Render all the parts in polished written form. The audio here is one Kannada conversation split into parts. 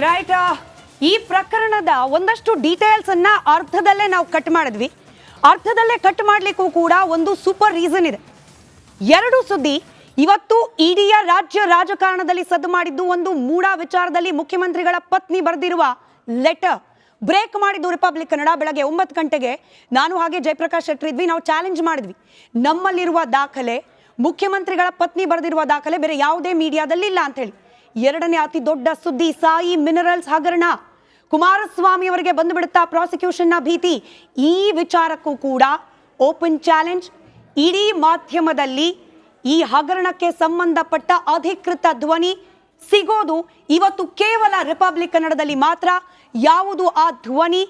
ರೈಟ್. ಈ ಪ್ರಕರಣದ ಒಂದಷ್ಟು ಡೀಟೇಲ್ಸ್ ಅನ್ನ ಅರ್ಧದಲ್ಲೇ ನಾವು ಕಟ್ ಮಾಡಿದ್ವಿ. ಅರ್ಧದಲ್ಲೇ ಕಟ್ ಮಾಡಲಿಕ್ಕೂ ಕೂಡ ಒಂದು ಸೂಪರ್ ರೀಸನ್ ಇದೆ. ಎರಡು ಸುದ್ದಿ ಇವತ್ತು ಇಡೀ ರಾಜ್ಯ ರಾಜಕಾರಣದಲ್ಲಿ ಸದ್ದು ಮಾಡಿದ್ದು ಒಂದು ಮೂಡ ವಿಚಾರದಲ್ಲಿ ಮುಖ್ಯಮಂತ್ರಿಗಳ ಪತ್ನಿ ಬರೆದಿರುವ ಲೆಟರ್ ಬ್ರೇಕ್ ಮಾಡಿದ್ದು ರಿಪಬ್ಲಿಕ್ ಕನ್ನಡ. ಬೆಳಗ್ಗೆ 9 ಗಂಟೆಗೆ ನಾನು ಹಾಗೆ ಜಯಪ್ರಕಾಶ್ ಶೆಟ್ಟಿ ಇದ್ವಿ. ನಾವು ಚಾಲೆಂಜ್ ಮಾಡಿದ್ವಿ, ನಮ್ಮಲ್ಲಿರುವ ದಾಖಲೆ, ಮುಖ್ಯಮಂತ್ರಿಗಳ ಪತ್ನಿ ಬರೆದಿರುವ ದಾಖಲೆ ಬೇರೆ ಯಾವುದೇ ಮೀಡಿಯಾದಲ್ಲಿ ಇಲ್ಲ ಅಂತ ಹೇಳಿ. ಎರಡನೇ ಅತಿ ದೊಡ್ಡ ಸುದ್ದಿ ಸಾಯಿ ಮಿನರಲ್ಸ್ ಹಗರಣ. ಕುಮಾರಸ್ವಾಮಿ ಅವರಿಗೆ ಬಂದು ಬಿಡುತ್ತಾ ಪ್ರಾಸಿಕ್ಯೂಷನ್ನ ಭೀತಿ. ಈ ವಿಚಾರಕ್ಕೂ ಕೂಡ ಓಪನ್ ಚಾಲೆಂಜ್. ಇಡೀ ಮಾಧ್ಯಮದಲ್ಲಿ ಈ ಹಗರಣಕ್ಕೆ ಸಂಬಂಧಪಟ್ಟ ಅಧಿಕೃತ ಧ್ವನಿ ಸಿಗೋದು ಇವತ್ತು ಕೇವಲ ರಿಪಬ್ಲಿಕ್ ಕನ್ನಡದಲ್ಲಿ ಮಾತ್ರ. ಯಾವುದು ಆ ಧ್ವನಿ,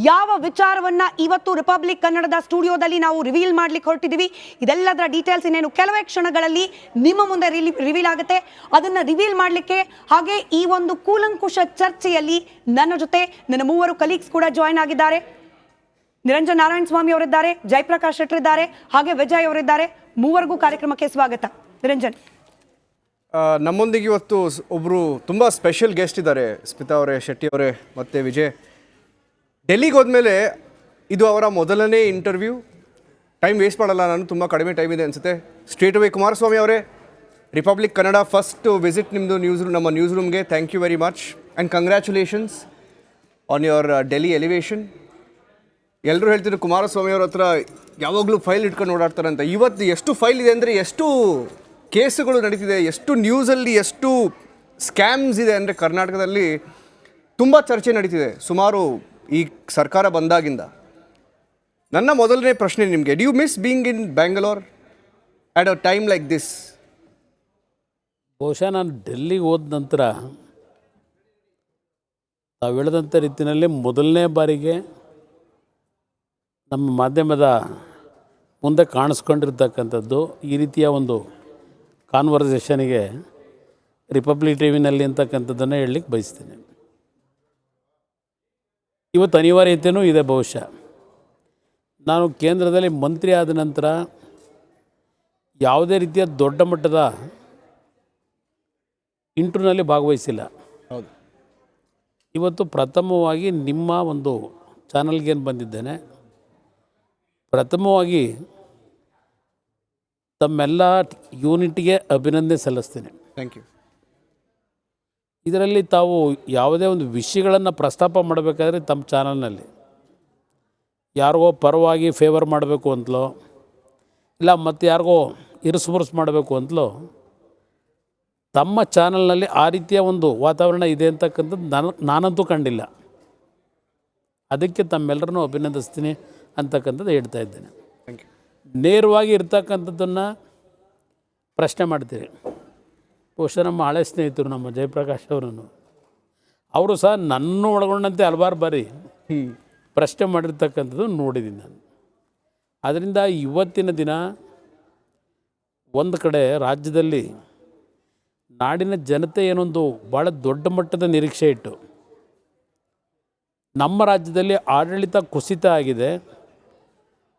ಯಾವ ವಿಚಾರವನ್ನ ಇವತ್ತು ರಿಪಬ್ಲಿಕ್ ಕನ್ನಡದ ಸ್ಟುಡಿಯೋದಲ್ಲಿ ನಾವು ರಿವೀಲ್ ಮಾಡ್ಲಿಕ್ಕೆ ಹೊರಟಿದ್ದೀವಿ, ಇದೆಲ್ಲದರ ಡೀಟೇಲ್ಸ್ ಇನ್ನೇನು ಕೆಲವೇ ಕ್ಷಣಗಳಲ್ಲಿ ನಿಮ್ಮ ಮುಂದೆ ರಿವೀಲ್ ಆಗುತ್ತೆ. ಅದನ್ನ ರಿವೀಲ್ ಮಾಡಲಿಕ್ಕೆ ಹಾಗೆ ಈ ಒಂದು ಕೂಲಂಕುಷ ಚರ್ಚೆಯಲ್ಲಿ ನನ್ನ ಜೊತೆ ನನ್ನ ಮೂವರು ಕಲೀಗ್ಸ್ ಕೂಡ ಜಾಯ್ನ್ ಆಗಿದ್ದಾರೆ. ನಿರಂಜನ್ ನಾರಾಯಣ ಸ್ವಾಮಿ ಅವರಿದ್ದಾರೆ, ಜಯಪ್ರಕಾಶ್ ಶೆಟ್ಟಿ ಇದ್ದಾರೆ, ಹಾಗೆ ವಿಜಯ್ ಅವರಿದ್ದಾರೆ. ಮೂವರಿಗೂ ಕಾರ್ಯಕ್ರಮಕ್ಕೆ ಸ್ವಾಗತ. ನಿರಂಜನ್, ನಮ್ಮೊಂದಿಗೆ ಇವತ್ತು ಒಬ್ಬರು ತುಂಬ ಸ್ಪೆಷಲ್ ಗೆಸ್ಟ್ ಇದ್ದಾರೆ. ಸ್ಮಿತಾ ಅವರೇ, ಶೆಟ್ಟಿ ಅವರೇ ಮತ್ತು ವಿಜಯ್. ಡೆಲ್ಲಿಗೆ ಹೋದ್ಮೇಲೆ ಇದು ಅವರ ಮೊದಲನೇ ಇಂಟರ್ವ್ಯೂ. ಟೈಮ್ ವೇಸ್ಟ್ ಮಾಡಲ್ಲ ನಾನು, ತುಂಬ ಕಡಿಮೆ ಟೈಮ್ ಇದೆ ಅನಿಸುತ್ತೆ. ಸ್ಟ್ರೇಟ್ ಅವೇ ಕುಮಾರಸ್ವಾಮಿ ಅವರೇ, ರಿಪಬ್ಲಿಕ್ ಕನ್ನಡ ಫಸ್ಟ್ ವಿಸಿಟ್ ನಿಮ್ಮದು ನಮ್ಮ ನ್ಯೂಸ್ ರೂಮ್ಗೆ. Thank you very much and congratulations on your Delhi elevation. ಎಲ್ಲರೂ ಹೇಳ್ತಿದ್ರು ಕುಮಾರಸ್ವಾಮಿ ಅವ್ರ ಹತ್ರ ಯಾವಾಗಲೂ ಫೈಲ್ ಇಟ್ಕೊಂಡು ಓಡಾಡ್ತಾರೆ ಅಂತ. ಇವತ್ತು ಎಷ್ಟು ಫೈಲ್ ಇದೆ ಅಂದರೆ, ಎಷ್ಟು ಕೇಸುಗಳು ನಡೀತಿದೆ, ಎಷ್ಟು ನ್ಯೂಸಲ್ಲಿ ಎಷ್ಟು ಸ್ಕ್ಯಾಮ್ಸ್ ಇದೆ ಅಂದರೆ ಕರ್ನಾಟಕದಲ್ಲಿ ತುಂಬ ಚರ್ಚೆ ನಡೀತಿದೆ ಸುಮಾರು ಈ ಸರ್ಕಾರ ಬಂದಾಗಿಂದ. ನನ್ನ ಮೊದಲನೇ ಪ್ರಶ್ನೆ ನಿಮಗೆ, do you miss being in Bangalore at a time like this? ಬಹುಶಃ ನಾನು ಡೆಲ್ಲಿಗೆ ಹೋದ ನಂತರ ತಾವು ಹೇಳಿದಂಥ ರೀತಿಯಲ್ಲಿ ಮೊದಲನೇ ಬಾರಿಗೆ ನಮ್ಮ ಮಾಧ್ಯಮದ ಮುಂದೆ ಕಾಣಿಸ್ಕೊಂಡಿರ್ತಕ್ಕಂಥದ್ದು ಈ ರೀತಿಯ ಒಂದು ಕಾನ್ವರ್ಸೇಷನಿಗೆ ರಿಪಬ್ಲಿಕ್ ಟಿವಿನಲ್ಲಿ ಅಂತಕ್ಕಂಥದ್ದನ್ನು ಹೇಳಲಿಕ್ಕೆ ಬಯಸ್ತೀನಿ. ಇವತ್ತು ಅನಿವಾರ್ಯತೆಯೂ ಇದೆ. ಬಹುಶಃ ನಾನು ಕೇಂದ್ರದಲ್ಲಿ ಮಂತ್ರಿ ಆದ ನಂತರ ಯಾವುದೇ ರೀತಿಯ ದೊಡ್ಡ ಮಟ್ಟದ ಇಂಟರ್ವ್ಯೂನಲ್ಲಿ ಭಾಗವಹಿಸಿಲ್ಲ. ಹೌದು. ಇವತ್ತು ಪ್ರಥಮವಾಗಿ ನಿಮ್ಮ ಒಂದು ಚಾನಲ್ಗೇನು ಬಂದಿದ್ದೇನೆ, ಪ್ರಥಮವಾಗಿ ತಮ್ಮೆಲ್ಲ ಯೂನಿಟ್ಗೆ ಅಭಿನಂದನೆ ಸಲ್ಲಿಸ್ತೀನಿ. Thank you. ಇದರಲ್ಲಿ ತಾವು ಯಾವುದೇ ಒಂದು ವಿಷಯಗಳನ್ನು ಪ್ರಸ್ತಾಪ ಮಾಡಬೇಕಾದ್ರೆ ತಮ್ಮ ಚಾನಲ್ನಲ್ಲಿ ಯಾರಿಗೋ ಪರವಾಗಿ ಫೇವರ್ ಮಾಡಬೇಕು ಅಂತಲೋ ಇಲ್ಲ ಮತ್ತು ಯಾರಿಗೋ ಇರಿಸುಮುರುಸು ಮಾಡಬೇಕು ಅಂತಲೋ ತಮ್ಮ ಚಾನಲ್ನಲ್ಲಿ ಆ ರೀತಿಯ ಒಂದು ವಾತಾವರಣ ಇದೆ ಅಂತಕ್ಕಂಥದ್ದು ನಾನಂತೂ ಕಂಡಿಲ್ಲ. ಅದಕ್ಕೆ ತಮ್ಮೆಲ್ಲರನ್ನೂ ಅಭಿನಂದಿಸ್ತೀನಿ ಅಂತಕ್ಕಂಥದ್ದು ಹೇಳ್ತಾ ಇದ್ದೇನೆ. Thank you. ನೇರವಾಗಿ ಇರ್ತಕ್ಕಂಥದ್ದನ್ನು ಪ್ರಶ್ನೆ ಮಾಡ್ತೀರಿ. ಬಹುಶಃ ನಮ್ಮ ಹಳೆ ಸ್ನೇಹಿತರು ನಮ್ಮ ಜಯಪ್ರಕಾಶ್ ಅವರನ್ನು, ಅವರು ಸಹ ನನ್ನ ಒಳಗೊಂಡಂತೆ ಹಲವಾರು ಬಾರಿ ಪ್ರಶ್ನೆ ಮಾಡಿರ್ತಕ್ಕಂಥದ್ದು ನೋಡಿದ್ದೀನಿ ನಾನು. ಆದ್ದರಿಂದ ಇವತ್ತಿನ ದಿನ ಒಂದು ಕಡೆ ರಾಜ್ಯದಲ್ಲಿ ನಾಡಿನ ಜನತೆ ಏನೊಂದು ಭಾಳ ದೊಡ್ಡ ಮಟ್ಟದ ನಿರೀಕ್ಷೆ ಇಟ್ಟು ನಮ್ಮ ರಾಜ್ಯದಲ್ಲಿ ಆಡಳಿತ ಕುಸಿತ ಆಗಿದೆ,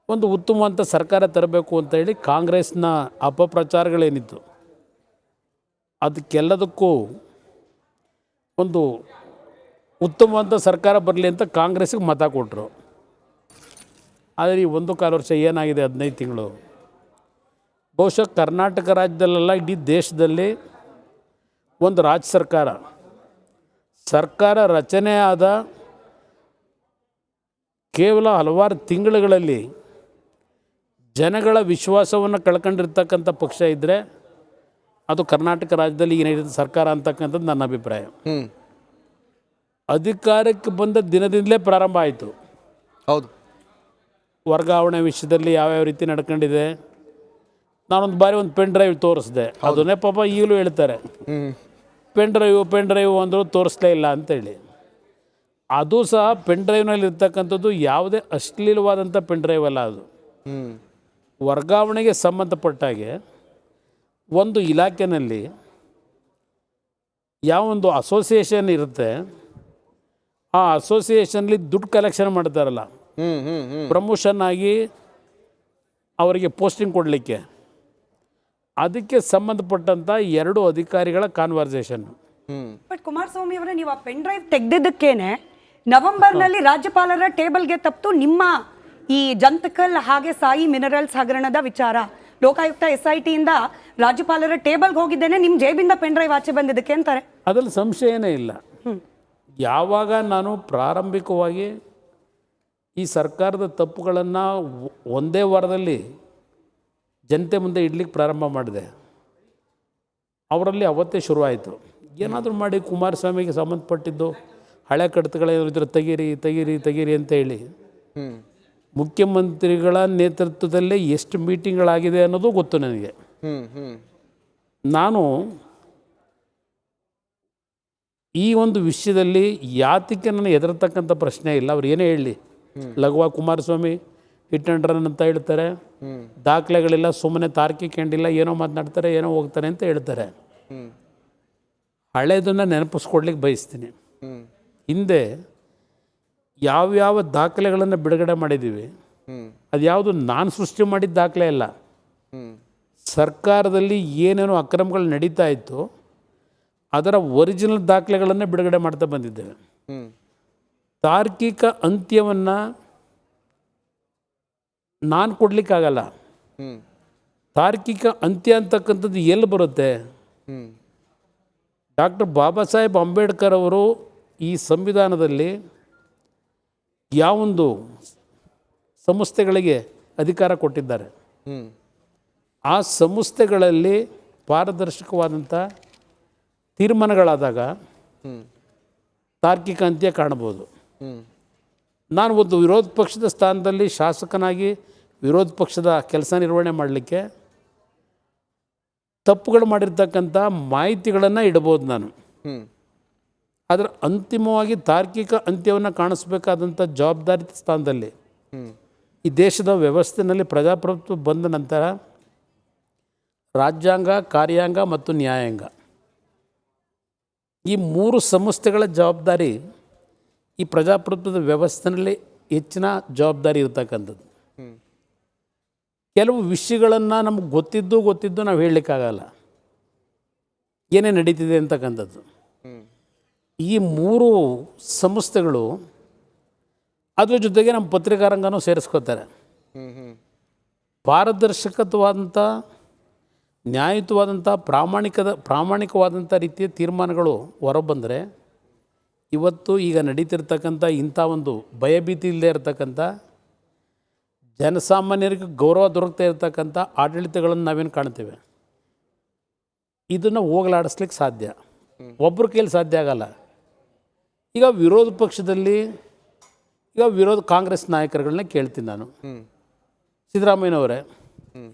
ಒಂದು ಉತ್ತಮವಂತ ಸರ್ಕಾರ ತರಬೇಕು ಅಂತ ಹೇಳಿ ಕಾಂಗ್ರೆಸ್ನ ಅಪಪ್ರಚಾರಗಳೇನಿತ್ತು ಅದಕ್ಕೆಲ್ಲದಕ್ಕೂ ಒಂದು ಉತ್ತಮವಂತ ಸರ್ಕಾರ ಬರಲಿ ಅಂತ ಕಾಂಗ್ರೆಸ್ಗೆ ಮತ ಕೊಟ್ಟರು. ಆದರೆ ಈ 1.25 ವರ್ಷ ಏನಾಗಿದೆ, 15 ತಿಂಗಳು, ಬಹುಶಃ ಕರ್ನಾಟಕ ರಾಜ್ಯದಲ್ಲೆಲ್ಲ ಇಡೀ ದೇಶದಲ್ಲಿ ಒಂದು ರಾಜ್ಯ ಸರ್ಕಾರ ರಚನೆ ಆದ ಕೇವಲ ಹಲವಾರು ತಿಂಗಳುಗಳಲ್ಲಿ ಜನಗಳ ವಿಶ್ವಾಸವನ್ನು ಕಳ್ಕೊಂಡಿರ್ತಕ್ಕಂಥ ಪಕ್ಷ ಇದ್ದರೆ ಅದು ಕರ್ನಾಟಕ ರಾಜ್ಯದಲ್ಲಿ ಏನಿದೆ ಸರ್ಕಾರ ಅಂತಕ್ಕಂಥದ್ದು ನನ್ನ ಅಭಿಪ್ರಾಯ. ಅಧಿಕಾರಕ್ಕೆ ಬಂದ ದಿನದಿಂದಲೇ ಪ್ರಾರಂಭ ಆಯಿತು. ಹೌದು. ವರ್ಗಾವಣೆ ವಿಷಯದಲ್ಲಿ ಯಾವ್ಯಾವ ರೀತಿ ನಡ್ಕೊಂಡಿದೆ. ನಾನೊಂದು ಬಾರಿ ಒಂದು ಪೆನ್ ಡ್ರೈವ್ ತೋರಿಸಿದೆ, ಅದನ್ನೇ ಪಾಪ ಈಗಲೂ ಹೇಳ್ತಾರೆ ಪೆನ್ ಡ್ರೈವ್ ಅಂದರೂ ತೋರಿಸ್ಲೇ ಇಲ್ಲ ಅಂತೇಳಿ. ಅದು ಸಹ ಪೆನ್ ಡ್ರೈವ್ನಲ್ಲಿ ಇರ್ತಕ್ಕಂಥದ್ದು ಯಾವುದೇ ಅಶ್ಲೀಲವಾದಂಥ ಪೆನ್ ಡ್ರೈವ್ ಅಲ್ಲ. ಅದು ವರ್ಗಾವಣೆಗೆ ಸಂಬಂಧಪಟ್ಟಾಗೆ ಒಂದು ಇಲಾಖೆಯಲ್ಲಿ ಯಾವೊಂದು ಅಸೋಸಿಯೇಷನ್ ಇರುತ್ತೆ, ಆ ಅಸೋಸಿಯೇಷನ್ಲಿ ದುಡ್ಡು ಕಲೆಕ್ಷನ್ ಮಾಡ್ತಾರಲ್ಲ, ಪ್ರಮೋಷನ್ ಆಗಿ ಅವರಿಗೆ ಪೋಸ್ಟಿಂಗ್ ಕೊಡಲಿಕ್ಕೆ, ಅದಕ್ಕೆ ಸಂಬಂಧಪಟ್ಟಂಥ 2 ಅಧಿಕಾರಿಗಳ ಕಾನ್ವರ್ಸೇಷನ್ನು ಬಟ್ ಕುಮಾರಸ್ವಾಮಿ ಅವರೇ, ನೀವು ಆ ಪೆನ್ ಡ್ರೈವ್ ತೆಗೆದಿದ್ದಕ್ಕೇನೆ ನವೆಂಬರ್ನಲ್ಲಿ ರಾಜ್ಯಪಾಲರ ಟೇಬಲ್ಗೆ ತಪ್ಪು ನಿಮ್ಮ ಈ ಜಂತಕಲ್ ಹಾಗೆ ಸಾಯಿ ಮಿನರಲ್ಸ್ ಹಗರಣದ ವಿಚಾರ. ಲೋಕಾಯುಕ್ತ SIT ಇಂದ ರಾಜ್ಯಪಾಲರ ಟೇಬಲ್ಗೆ ಹೋಗಿದ್ದೇನೆ, ನಿಮ್ಮ ಜೇಬಿಂದ ಪೆನ್ ಡ್ರೈವ್ ಆಚೆ ಬಂದಿದ್ದಕ್ಕೆ ಅಂತಾರೆ. ಅದರಲ್ಲಿ ಸಂಶಯನೇ ಇಲ್ಲ. ಯಾವಾಗ ನಾನು ಪ್ರಾರಂಭಿಕವಾಗಿ ಈ ಸರ್ಕಾರದ ತಪ್ಪುಗಳನ್ನು ಒಂದೇ ವಾರದಲ್ಲಿ ಜನತೆ ಮುಂದೆ ಇಡ್ಲಿಕ್ಕೆ ಪ್ರಾರಂಭ ಮಾಡಿದೆ, ಅವರಲ್ಲಿ ಅವತ್ತೇ ಶುರುವಾಯಿತು. ಏನಾದರೂ ಮಾಡಿ ಕುಮಾರಸ್ವಾಮಿಗೆ ಸಂಬಂಧಪಟ್ಟಿದ್ದು ಹಳೆ ಕಡತಗಳೇನಾದ್ರು ತೆಗೀರಿ ತೆಗೀರಿ ತೆಗೀರಿ ಅಂತ ಹೇಳಿ ಮುಖ್ಯಮಂತ್ರಿಗಳ ನೇತೃತ್ವದಲ್ಲೇ ಎಷ್ಟು ಮೀಟಿಂಗ್ಗಳಾಗಿದೆ ಅನ್ನೋದು ಗೊತ್ತು ನನಗೆ. ನಾನು ಈ ಒಂದು ವಿಷಯದಲ್ಲಿ ಯಾತಕ್ಕೆ ನಾನು ಹೆದರ್ತಕ್ಕಂಥ ಪ್ರಶ್ನೆ ಇಲ್ಲ. ಅವ್ರು ಏನೇ ಹೇಳಿ, ಲಘುವಾಗಿ ಕುಮಾರಸ್ವಾಮಿ ಹಿಟ್ ಆ್ಯಂಡ್ ರನ್ ಅಂತ ಹೇಳ್ತಾರೆ, ದಾಖಲೆಗಳಿಲ್ಲ, ಸುಮ್ಮನೆ ತಾರ್ಕಿಕೊಂಡಿಲ್ಲ, ಏನೋ ಮಾತನಾಡ್ತಾರೆ, ಏನೋ ಹೋಗ್ತಾರೆ ಅಂತ ಹೇಳ್ತಾರೆ. ಹಳೇದನ್ನು ನೆನಪಿಸ್ಕೊಡ್ಲಿಕ್ಕೆ ಬಯಸ್ತೀನಿ. ಹಿಂದೆ ಯಾವ್ಯಾವ ದಾಖಲೆಗಳನ್ನು ಬಿಡುಗಡೆ ಮಾಡಿದ್ದೀವಿ, ಅದು ಯಾವುದು ನಾನು ಸೃಷ್ಟಿ ಮಾಡಿದ ದಾಖಲೆ ಅಲ್ಲ. ಸರ್ಕಾರದಲ್ಲಿ ಏನೇನೋ ಅಕ್ರಮಗಳು ನಡೀತಾ ಇತ್ತು ಅದರ ಒರಿಜಿನಲ್ ದಾಖಲೆಗಳನ್ನೇ ಬಿಡುಗಡೆ ಮಾಡ್ತಾ ಬಂದಿದ್ದೇವೆ. ತಾರ್ಕಿಕ ಅಂತ್ಯವನ್ನು ನಾನು ಕೊಡಲಿಕ್ಕಾಗಲ್ಲ. ತಾರ್ಕಿಕ ಅಂತ್ಯ ಅಂತಕ್ಕಂಥದ್ದು ಎಲ್ಲಿ ಬರುತ್ತೆ? ಡಾಕ್ಟರ್ ಬಾಬಾ ಸಾಹೇಬ್ ಅಂಬೇಡ್ಕರ್ ಅವರು ಈ ಸಂವಿಧಾನದಲ್ಲಿ ಯಾವೊಂದು ಸಂಸ್ಥೆಗಳಿಗೆ ಅಧಿಕಾರ ಕೊಟ್ಟಿದ್ದಾರೆ, ಆ ಸಂಸ್ಥೆಗಳಲ್ಲಿ ಪಾರದರ್ಶಕವಾದಂಥ ತೀರ್ಮಾನಗಳಾದಾಗ ತಾರ್ಕಿಕ ಅಂತ್ಯ ಕಾಣ್ಬೋದು. ನಾನು ಒಂದು ವಿರೋಧ ಪಕ್ಷದ ಸ್ಥಾನದಲ್ಲಿ ಶಾಸಕನಾಗಿ ವಿರೋಧ ಪಕ್ಷದ ಕೆಲಸ ನಿರ್ವಹಣೆ ಮಾಡಲಿಕ್ಕೆ ತಪ್ಪುಗಳು ಮಾಡಿರ್ತಕ್ಕಂಥ ಮಾಹಿತಿಗಳನ್ನು ಇಡ್ಬೋದು ನಾನು. ಆದರೆ ಅಂತಿಮವಾಗಿ ತಾರ್ಕಿಕ ಅಂತ್ಯವನ್ನು ಕಾಣಿಸ್ಬೇಕಾದಂಥ ಜವಾಬ್ದಾರಿ ಸ್ಥಾನದಲ್ಲಿ ಈ ದೇಶದ ವ್ಯವಸ್ಥೆಯಲ್ಲಿ ಪ್ರಜಾಪ್ರಭುತ್ವ ಬಂದ ನಂತರ ರಾಜ್ಯಾಂಗ, ಕಾರ್ಯಾಂಗ ಮತ್ತು ನ್ಯಾಯಾಂಗ, ಈ ಮೂರು ಸಂಸ್ಥೆಗಳ ಜವಾಬ್ದಾರಿ ಈ ಪ್ರಜಾಪ್ರಭುತ್ವದ ವ್ಯವಸ್ಥೆಯಲ್ಲಿ ಹೆಚ್ಚಿನ ಜವಾಬ್ದಾರಿ ಇರತಕ್ಕಂಥದ್ದು. ಕೆಲವು ವಿಷಯಗಳನ್ನು ನಮಗೆ ಗೊತ್ತಿದ್ದು ನಾವು ಹೇಳಲಿಕ್ಕಾಗಲ್ಲ ಏನೇ ನಡೀತಿದೆ ಅಂತಕ್ಕಂಥದ್ದು. ಈ ಮೂರು ಸಂಸ್ಥೆಗಳು ಅದ್ರ ಜೊತೆಗೆ ನಮ್ಮ ಪತ್ರಿಕಾರಂಗನೂ ಸೇರಿಸ್ಕೋತಾರೆ. ಪಾರದರ್ಶಕವಾದಂಥ, ನ್ಯಾಯಯುತವಾದಂಥ, ಪ್ರಾಮಾಣಿಕವಾದಂಥ ರೀತಿಯ ತೀರ್ಮಾನಗಳು ಹೊರಬಂದರೆ ಇವತ್ತು ಈಗ ನಡೀತಿರ್ತಕ್ಕಂಥ ಇಂಥ ಒಂದು ಭಯಭೀತಿ ಇಲ್ಲದೆ ಇರತಕ್ಕಂಥ, ಜನಸಾಮಾನ್ಯರಿಗೆ ಗೌರವ ದೊರಕ್ತಾ ಇರತಕ್ಕಂಥ ಆಡಳಿತಗಳನ್ನು ನಾವೇನು ಕಾಣ್ತೇವೆ, ಇದನ್ನು ಹೋಗಲಾಡಿಸ್ಲಿಕ್ಕೆ ಸಾಧ್ಯ, ಒಬ್ಬರ ಕೈಯಲ್ಲಿ ಸಾಧ್ಯ ಆಗಲ್ಲ. ಈಗ ವಿರೋಧ ಪಕ್ಷದಲ್ಲಿ ಕಾಂಗ್ರೆಸ್ ನಾಯಕರುಗಳನ್ನ ಕೇಳ್ತೀನಿ ನಾನು. ಸಿದ್ದರಾಮಯ್ಯನವರೇ,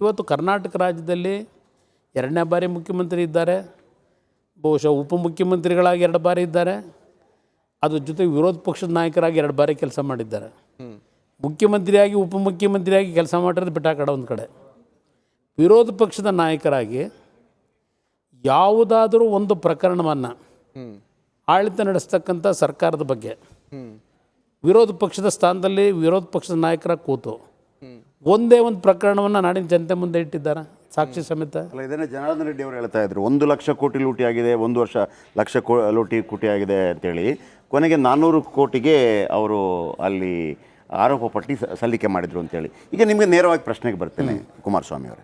ಇವತ್ತು ಕರ್ನಾಟಕ ರಾಜ್ಯದಲ್ಲಿ 2ನೇ ಬಾರಿ ಮುಖ್ಯಮಂತ್ರಿ ಇದ್ದಾರೆ, ಬಹುಶಃ ಉಪಮುಖ್ಯಮಂತ್ರಿಗಳಾಗಿ 2 ಬಾರಿ ಇದ್ದಾರೆ, ಅದ್ರ ಜೊತೆ ವಿರೋಧ ಪಕ್ಷದ ನಾಯಕರಾಗಿ 2 ಬಾರಿ ಕೆಲಸ ಮಾಡಿದ್ದಾರೆ. ಮುಖ್ಯಮಂತ್ರಿಯಾಗಿ ಉಪಮುಖ್ಯಮಂತ್ರಿಯಾಗಿ ಕೆಲಸ ಮಾಡಿರೋದು ಬಿಟ್ಟಾಕಡ ಒಂದು ಕಡೆ, ವಿರೋಧ ಪಕ್ಷದ ನಾಯಕರಾಗಿ ಯಾವುದಾದರೂ ಒಂದು ಪ್ರಕರಣವನ್ನು ಆಡಳಿತ ನಡೆಸ್ತಕ್ಕಂಥ ಸರ್ಕಾರದ ಬಗ್ಗೆ ವಿರೋಧ ಪಕ್ಷದ ಸ್ಥಾನದಲ್ಲಿ ವಿರೋಧ ಪಕ್ಷದ ನಾಯಕರ ಕೂತು ಒಂದೇ ಒಂದು ಪ್ರಕರಣವನ್ನು ನಾಡಿನ ಜನತೆ ಮುಂದೆ ಇಟ್ಟಿದ್ದಾರೆ, ಸಾಕ್ಷಿ ಸಮೇತ. ಅಲ್ಲ, ಇದನ್ನೇ ಜನಾರ್ದನ್ ರೆಡ್ಡಿ ಅವರು ಹೇಳ್ತಾ ಇದ್ರು, 1 ಲಕ್ಷ ಕೋಟಿ ಲೂಟಿ ಆಗಿದೆ, 1 ವರ್ಷ ಲಕ್ಷ ಕೋಟಿ ಆಗಿದೆ ಅಂತೇಳಿ. ಕೊನೆಗೆ 400 ಕೋಟಿಗೆ ಅವರು ಅಲ್ಲಿ ಆರೋಪ ಪಟ್ಟಿ ಸಲ್ಲಿಕೆ ಮಾಡಿದರು ಅಂತೇಳಿ. ಈಗ ನಿಮಗೆ ನೇರವಾಗಿ ಪ್ರಶ್ನೆಗೆ ಬರ್ತೇನೆ ಕುಮಾರಸ್ವಾಮಿ ಅವರೇ,